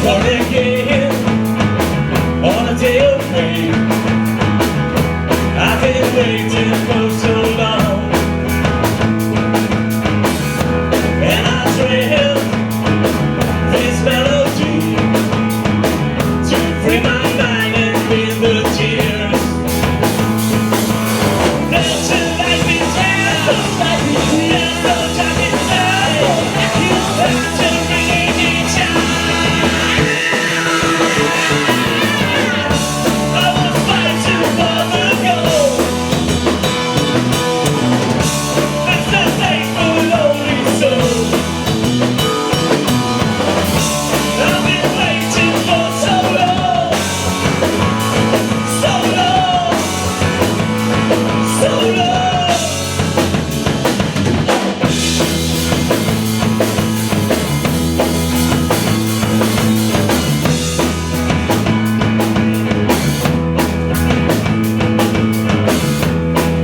Born again on a day of rain. I've been waiting for so long, and I dreamt this melody to free my mind and feel the tears. There's a light inside, there's no time inside. You have to bring it down. I was fighting for the goal. There's no place for lonely souls. I've been waiting for so long, so long, so long.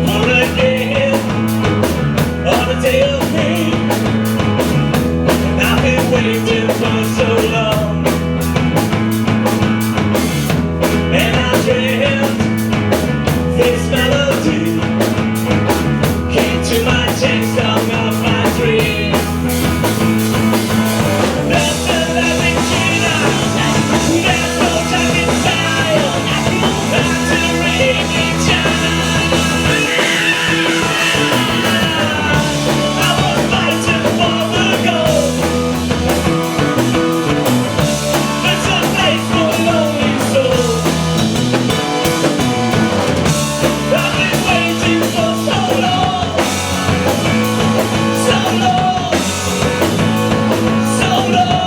Born again on a day of rain. I've been waiting for so long, and I dreamt this melody came to my chest, song of my dreams. There's a love between us, there's no time inside. Have to bring it down. I was fighting for the goal. There's a place for lonely souls. I've been waiting for so long, so long, so long.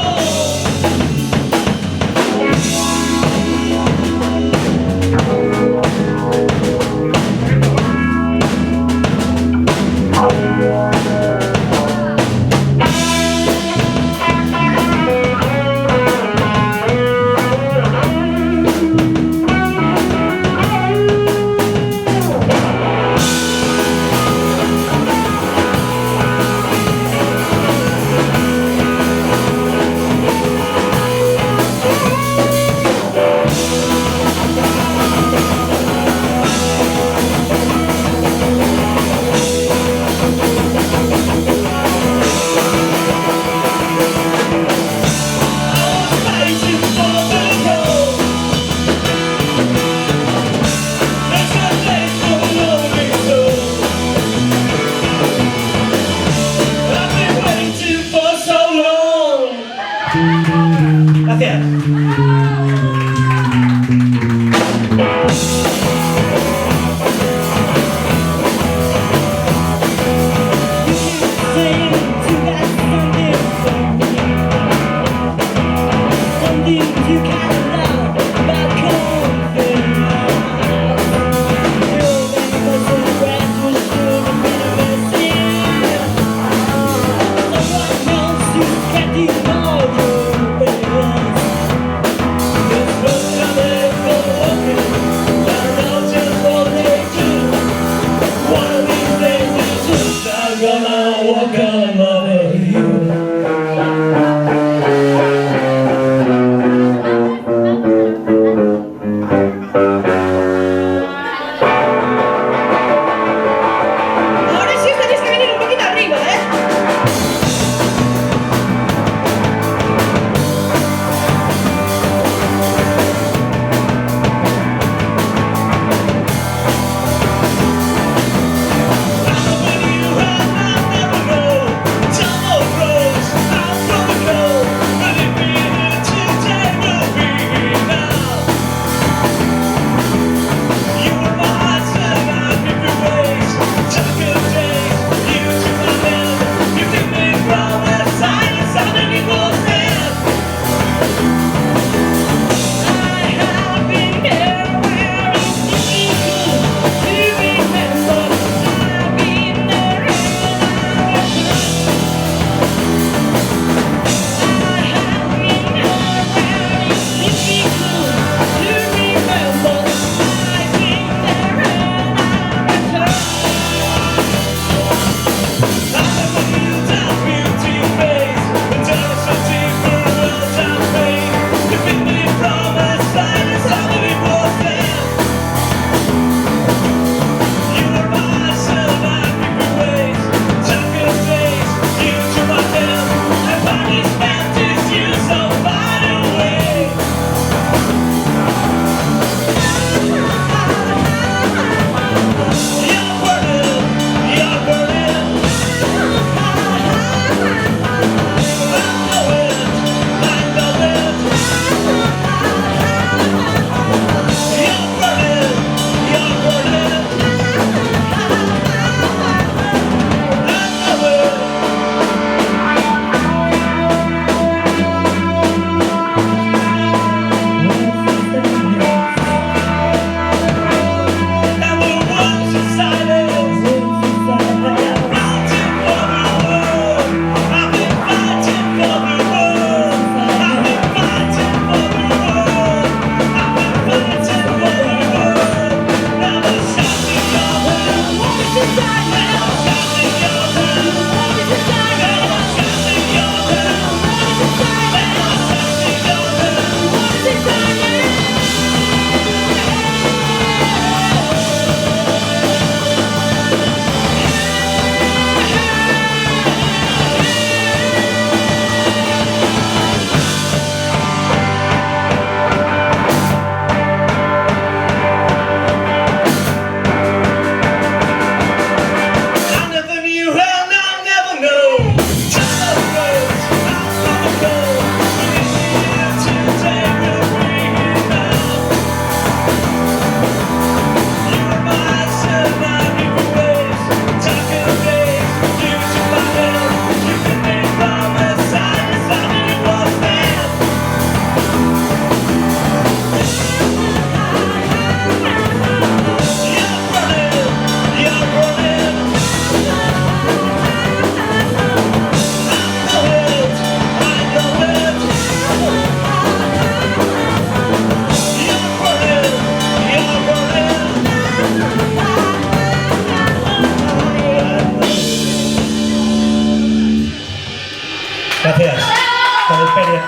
Gracias. Con el feria.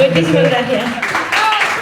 Muchísimas gracias.